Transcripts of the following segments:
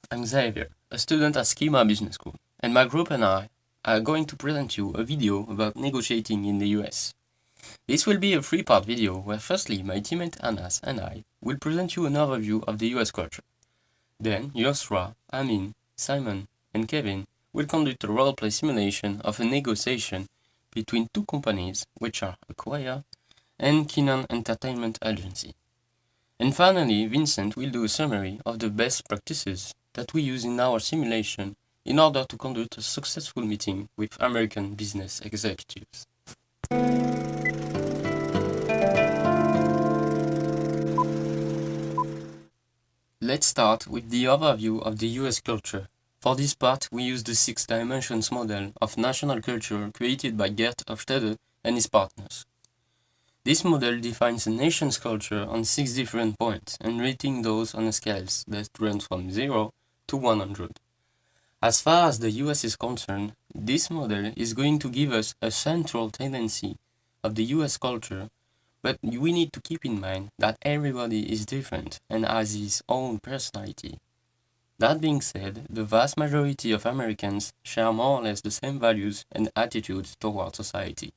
I'm Xavier, a student at SKEMA Business School, and my group and I are going to present you a video about negotiating in the US. This will be a three-part video where firstly my teammate Anass and I will present you an overview of the US culture. Then Yousra, Amine, Simon, and Kevin will conduct a role-play simulation of a negotiation between two companies which are Acquire and Keenan Entertainment Agency. And finally, Vincent will do a summary of the best practices that we use in our simulation in order to conduct a successful meeting with American business executives. Let's start with the overview of the US culture. For this part, we use the 6 dimensions model of national culture created by Gert Hofstede and his partners. This model defines a nation's culture on 6 different points and rating those on a scale that runs from 0 to 100. As far as the US is concerned, this model is going to give us a central tendency of the US culture, but we need to keep in mind that everybody is different and has his own personality. That being said, the vast majority of Americans share more or less the same values and attitudes toward society.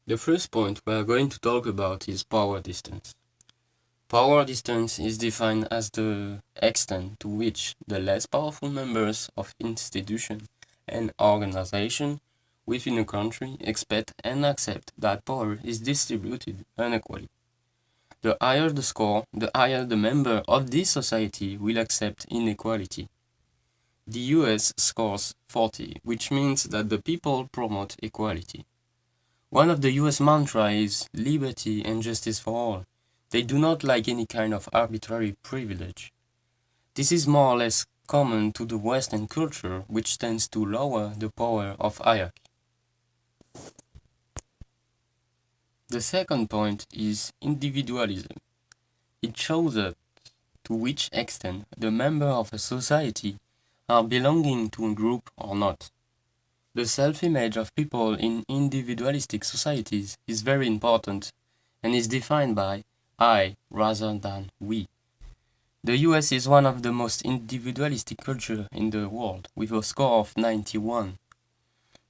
The first point we are going to talk about is power distance. Power distance is defined as the extent to which the less powerful members of institution and organization within a country expect and accept that power is distributed unequally. The higher the score, the higher the member of this society will accept inequality. The US scores 40, which means that the people promote equality. One of the US mantra is liberty and justice for all. They do not like any kind of arbitrary privilege. This is more or less common to the Western culture, which tends to lower the power of hierarchy. The second point is individualism. It shows us to which extent the members of a society are belonging to a group or not. The self-image of people in individualistic societies is very important and is defined by I rather than we. The US is one of the most individualistic cultures in the world, with a score of 91.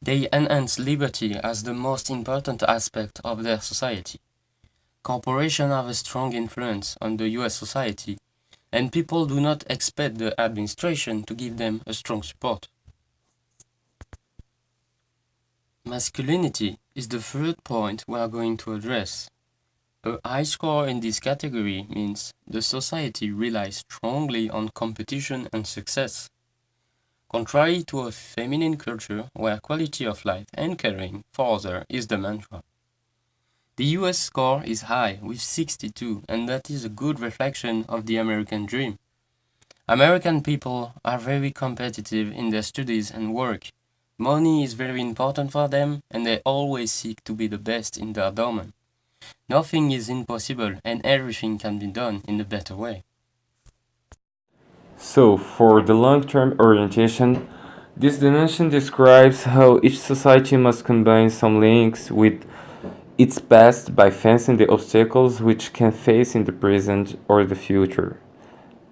They enhance liberty as the most important aspect of their society. Corporations have a strong influence on the US society, and people do not expect the administration to give them a strong support. Masculinity is the third point we are going to address. A high score in this category means the society relies strongly on competition and success, contrary to a feminine culture where quality of life and caring for others is the mantra. The US score is high with 62, and that is a good reflection of the American dream. American people are very competitive in their studies and work. Money is very important for them, and they always seek to be the best in their domain. Nothing is impossible, and everything can be done in a better way. So, for the long-term orientation, this dimension describes how each society must combine some links with its past by fencing the obstacles which can face in the present or the future.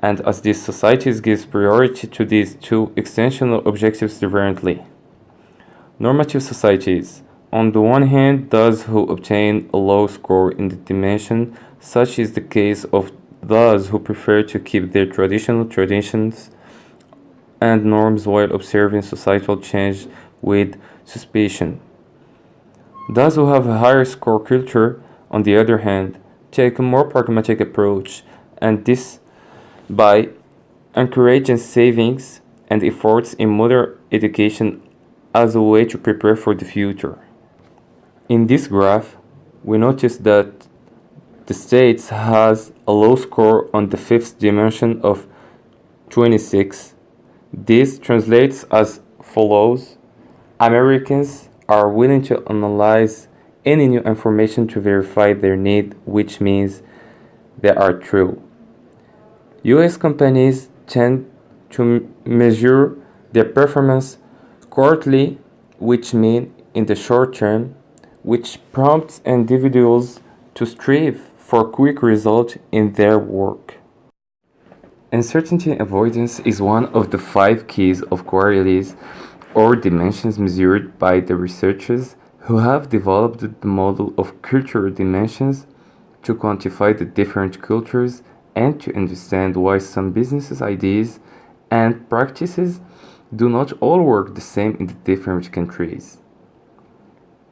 And as these societies give priority to these two extensional objectives differently. Normative societies. On the one hand, those who obtain a low score in the dimension, such is the case of those who prefer to keep their traditional traditions and norms while observing societal change with suspicion. Those who have a higher score culture, on the other hand, take a more pragmatic approach, and this by encouraging savings and efforts in modern education as a way to prepare for the future. In this graph, we notice that the States has a low score on the fifth dimension of 26. This translates as follows. Americans are willing to analyze any new information to verify their need, which means they are true. US companies tend to measure their performance quarterly, which means in the short term, which prompts individuals to strive for quick results in their work. Uncertainty avoidance is one of the 5 keys of qualities or dimensions measured by the researchers who have developed the model of cultural dimensions to quantify the different cultures and to understand why some business ideas and practices do not all work the same in the different countries.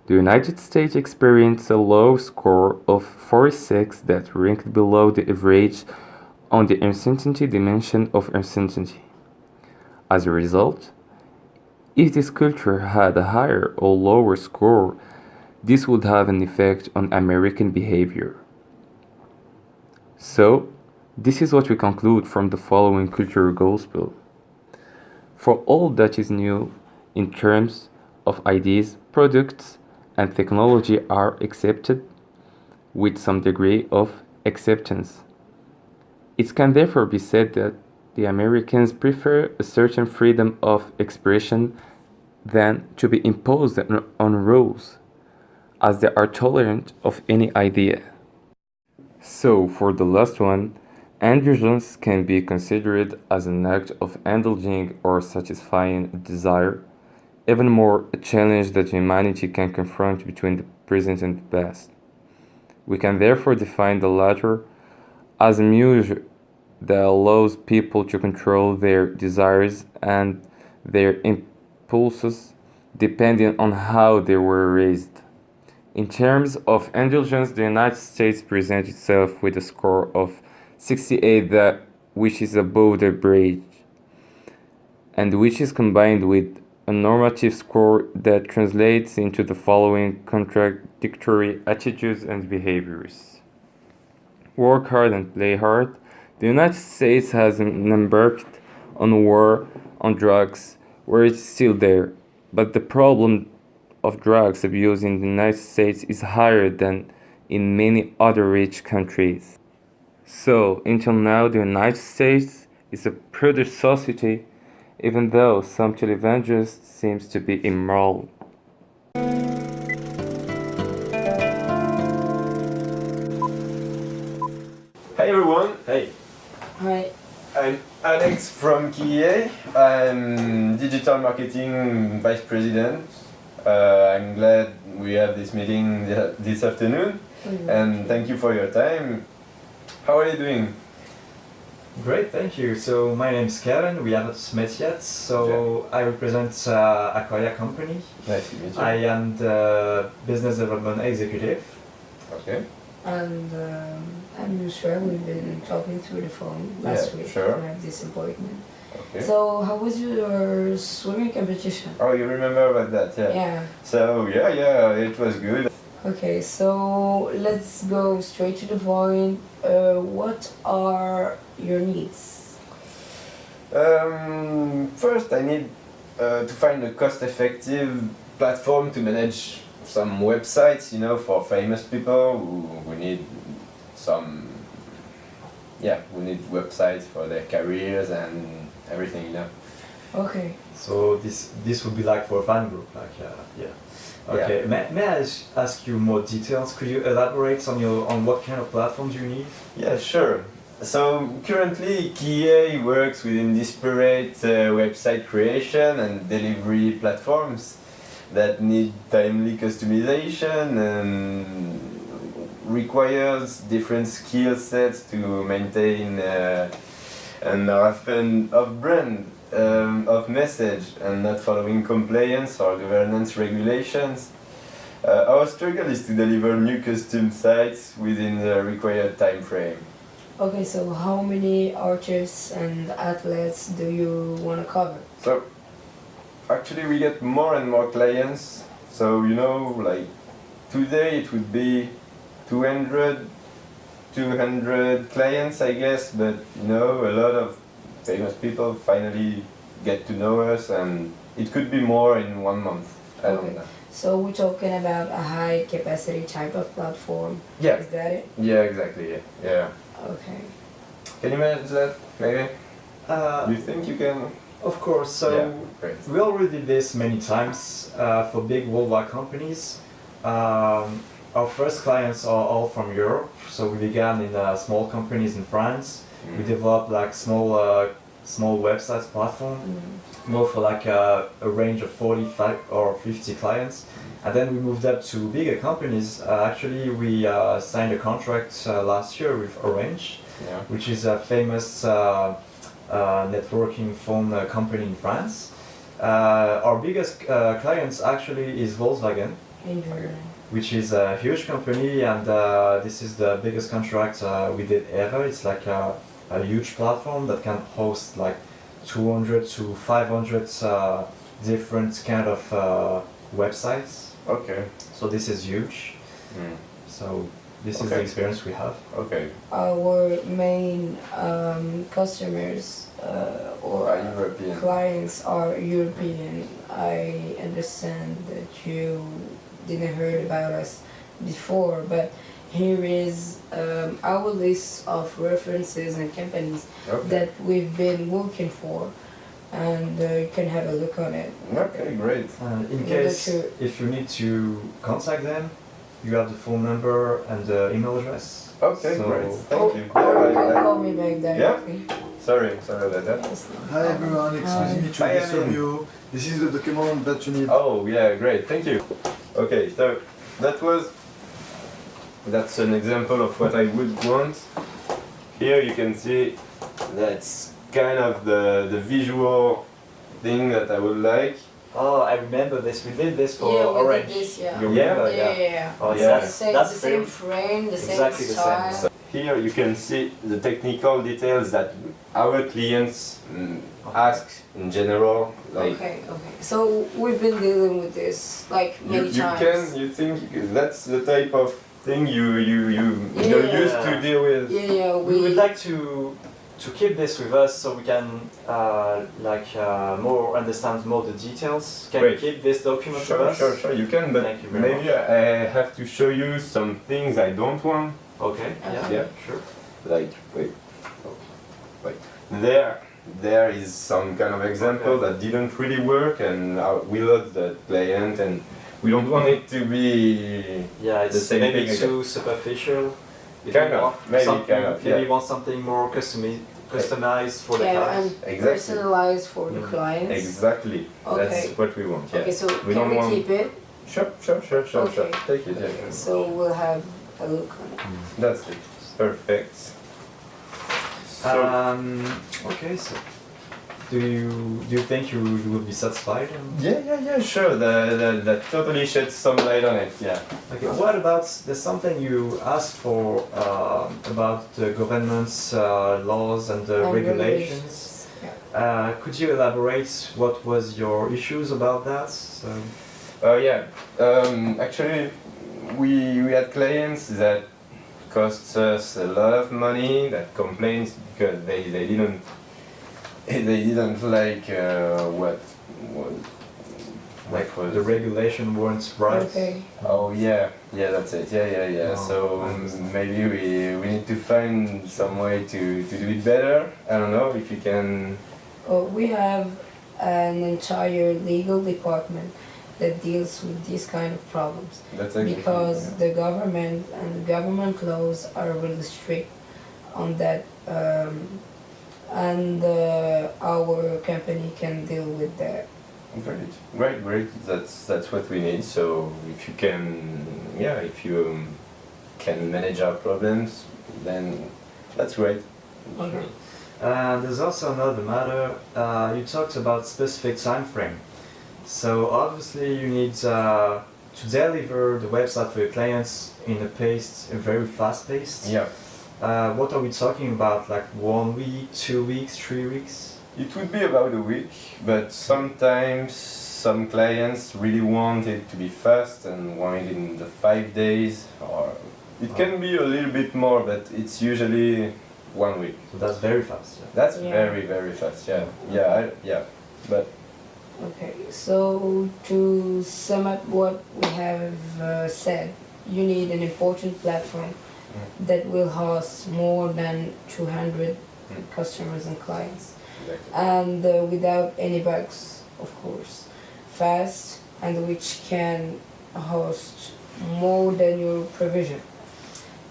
The United States experienced a low score of 46 that ranked below the average on the uncertainty dimension of uncertainty. As a result, if this culture had a higher or lower score, this would have an effect on American behavior. So, this is what we conclude from the following cultural gospel. For all that is new in terms of ideas, products, and technology are accepted with some degree of acceptance. It can therefore be said that the Americans prefer a certain freedom of expression than to be imposed on rules, as they are tolerant of any idea. So, for the last one, indulgence can be considered as an act of indulging or satisfying a desire, even more a challenge that humanity can confront between the present and the past. We can therefore define the latter as a measure that allows people to control their desires and their impulses depending on how they were raised. In terms of indulgence, the United States presents itself with a score of 68 which is above the average, and which is combined with a normative score that translates into the following contradictory attitudes and behaviors. Work hard and play hard. The United States has embarked on war on drugs where it's still there, but the problem of drugs abuse in the United States is higher than in many other rich countries. So, until now, the United States is a prudish society, even though some televangelists seems to be immoral. Hi everyone. Hey. Hi. I'm Alex from KEA. I'm Digital Marketing Vice President. I'm glad we have this meeting this afternoon, and thank you for your time. How are you doing? Great, thank you. So my name is Kevin. We haven't met yet. So I represent a Korea company. Nice to meet you. I am the business development executive. Okay. And I'm Yousra. We've been talking through the phone last week sure. to have this appointment. Okay. So how was your swimming competition? Oh, you remember about that? Yeah. Yeah. So yeah, it was good. Okay, so let's go straight to the point. What are your needs? First, I need to find a cost-effective platform to manage some websites, for famous people who need some, who need websites for their careers and everything, Okay. So this would be like for a fan group, yeah. Okay. Yeah. May I ask you more details? Could you elaborate on what kind of platforms you need? Yeah, sure. So currently, KEA works within disparate website creation and delivery platforms that need timely customization and requires different skill sets to maintain and often of brand, of message, and not following compliance or governance regulations. Our struggle is to deliver new custom sites within the required time frame. Okay, so how many artists and athletes do you want to cover? So, actually we get more and more clients. So, like today it would be 200 clients, I guess, but a lot of famous people finally get to know us, and it could be more in 1 month. I don't know. So we're talking about a high capacity type of platform. Yeah. Is that it? Yeah, exactly. Yeah. Okay. Can you manage that, maybe? You think you can? Of course. So great. we already did this many times for big worldwide companies. our first clients are all from Europe. So we began in small companies in France. We developed like small websites platform, more for like a range of 45 or 50 clients. And then we moved up to bigger companies. Actually, we signed a contract last year with Orange, which is a famous networking phone company in France. Our biggest clients actually is Volkswagen, which is a huge company, and this is the biggest contract we did ever. It's like a huge platform that can host like 200 to 500 different kind of websites. Okay. So this is huge. So this is the experience we have. Okay. Our main customers or European. clients are European. I understand that you didn't heard about us before, but here is our list of references and companies that we've been working for, and you can have a look on it. Okay, great. In case if you need to contact them, you have the phone number and the email address. Okay, So- great. Thank you. Or you can call me back directly. Sorry about that. Yes. Hi everyone, excuse me to Hi, disturb Amine. you. This is the document that you need. Oh yeah, great. Thank you. Okay, so that's an example of what I would want. Here you can see that's kind of the visual thing that I would like. Oh, I remember this. We did this for Yeah, we did Orange. this, yeah. You Yeah. remember? Yeah. Oh, Yeah. The same, That's the same very- frame, the exactly same the same. style. Here you can see the technical details that our clients ask in general. Like Okay. So we've been dealing with this like many times. you think that's the type of thing you're used to deal with. Yeah, We would like to keep this with us so we can more understand more the details. Can Great. you keep this document with us? Sure, you can, but Thank you very maybe I have to show you some things I don't want. Okay. Yeah. Sure. Like, wait. There is some kind of example that didn't really work, and we lost the client, and we don't want it to be Yeah, it's the same maybe thing too superficial. You Kind don't of, want maybe something- kind of, Maybe yeah. want something more customized for the Yeah, client. and Exactly. personalized for the clients. Exactly. Okay. That's what we want. Yeah. Okay, so We can don't we want- keep it? Sure. Okay. Take it. Yeah. So we'll have a look on it. That's it. Perfect. So, Okay, so do you think you will be satisfied? yeah, sure. That totally sheds some light on it. Yeah. Okay. What about there's something you asked for about the government's laws and the And regulations? Yeah. Could you elaborate what was your issues about that? So, Yeah. Actually, we had clients that cost us a lot of money that complained because they didn't like what like was the regulation weren't right. Okay. Oh yeah, that's it. Yeah. Oh, So I understand. maybe we need to find some way to do it better. I don't know if you can. Well, we have an entire legal department that deals with these kind of problems That's actually, because the government and government laws are really strict on that, and our company can deal with that. Great. That's what we need. So if you can manage our problems, then that's great. Okay. And there's also another matter. You talked about specific time frame. So obviously you need to deliver the website for your clients in a very fast paced. Yeah. What are we talking about? Like 1 week, 2 weeks, 3 weeks? It would be about a week, but sometimes some clients really want it to be fast and want it in the 5 days, or it can be a little bit more, but it's usually 1 week. So that's very fast. Yeah. That's Yeah. very fast. Yeah. But Okay, so to sum up what we have said, you need an important platform that will host more than 200 customers and clients. exactly. And without any bugs, of course. Fast, and which can host more than your provision,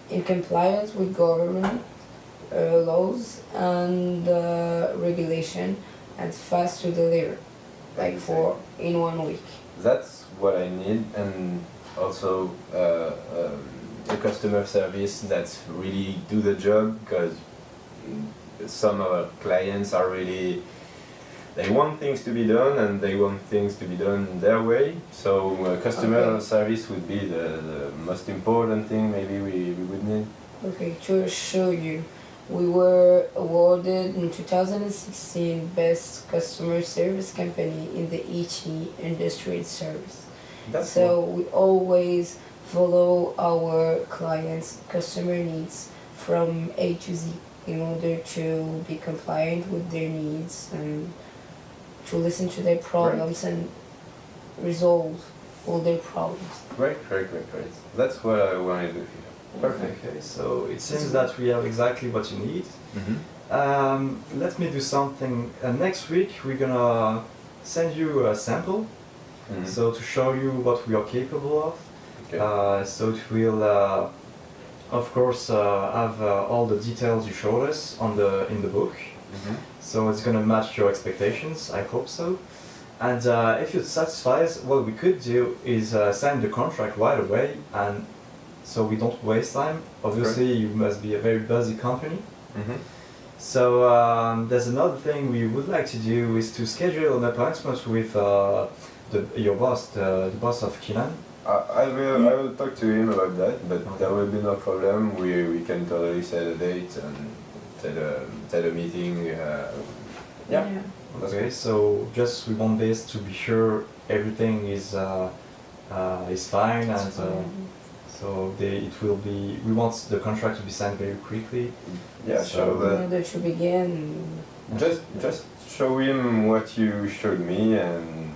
in compliance with government laws and regulation, and fast to deliver, like for in 1 week. That's what I need, and also a customer service that really do the job, because some of our clients are really, they want things to be done and they want things to be done their way. So customer service would be the most important thing maybe we would need. Okay, to show you, we were awarded in 2016 Best Customer Service Company in the HE Industry Service. That's So we always follow our clients' customer needs from A to Z in order to be compliant with their needs and to listen to their problems and resolve all their problems. great. That's what I wanted to hear. Perfect. Okay, so it seems that we have exactly what you need. Let me do something. Next week we're gonna send you a sample, so to show you what we are capable of. Okay. So it will, of course, have all the details you showed us in the book. So it's gonna match your expectations. I hope so. And if you're satisfied, what we could do is sign the contract right away, and so we don't waste time. Obviously, you must be a very busy company. So there's another thing we would like to do is to schedule an appointment with your boss, the boss of Kinan. I will talk to him about that, but there will be no problem. We can totally set a date and set a meeting. Yeah. Okay, so just we want this to be sure everything is fine, and so it will be. We want the contract to be signed very quickly. Yeah, So, show In that. order to begin, Just show him what you showed me, and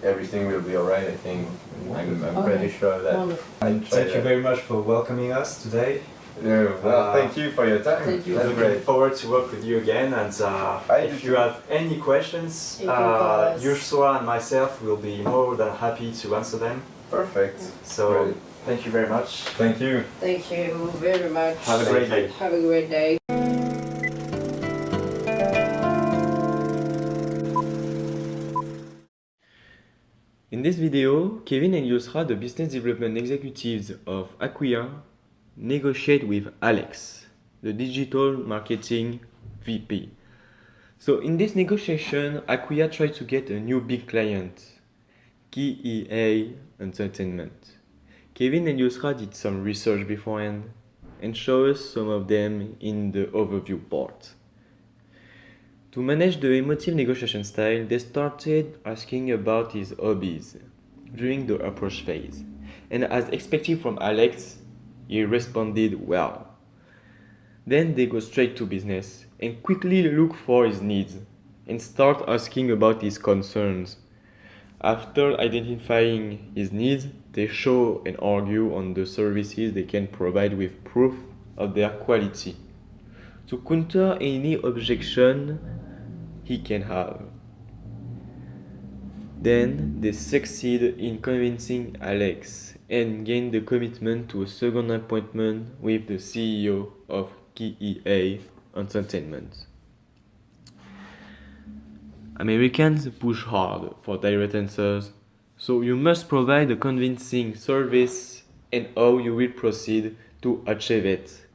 everything will be alright. I think. I'm pretty sure of that. wonderful. Thank you very much for welcoming us today. Well, thank you for your time. Thank you. That's Looking great. forward to work with you again, and if you have any questions, You can call us. Yousra and myself will be more than happy to answer them. Perfect. So Great. thank you very much. Thank you. Thank you very much. Have a great day. Have a great day. In this video, Kevin and Yousra, the business development executives of Acquia, negotiate with Alex, the digital marketing VP. So in this negotiation, Acquia tried to get a new big client, KEA Entertainment. Kevin and Yousra did some research beforehand and show us some of them in the overview part. To manage the emotive negotiation style, they started asking about his hobbies during the approach phase. And as expected from Alex, he responded well. Then they go straight to business and quickly look for his needs and start asking about his concerns. After identifying his needs, they show and argue on the services they can provide with proof of their quality, to counter any objection he can have. Then they succeed in convincing Alex and gain the commitment to a second appointment with the CEO of KEA Entertainment. Americans push hard for direct answers, so you must provide a convincing service and how you will proceed to achieve it.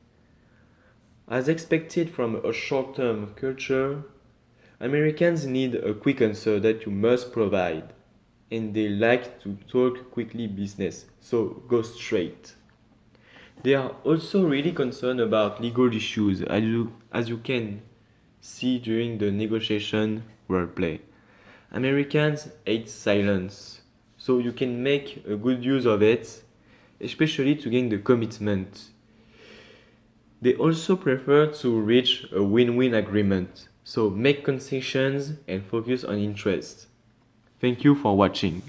As expected from a short-term culture, Americans need a quick answer that you must provide, and they like to talk quickly business, so go straight. They are also really concerned about legal issues, as you can see during the negotiation role-play. Americans hate silence, so you can make a good use of it, especially to gain the commitment. They also prefer to reach a win-win agreement, so make concessions and focus on interest. Thank you for watching.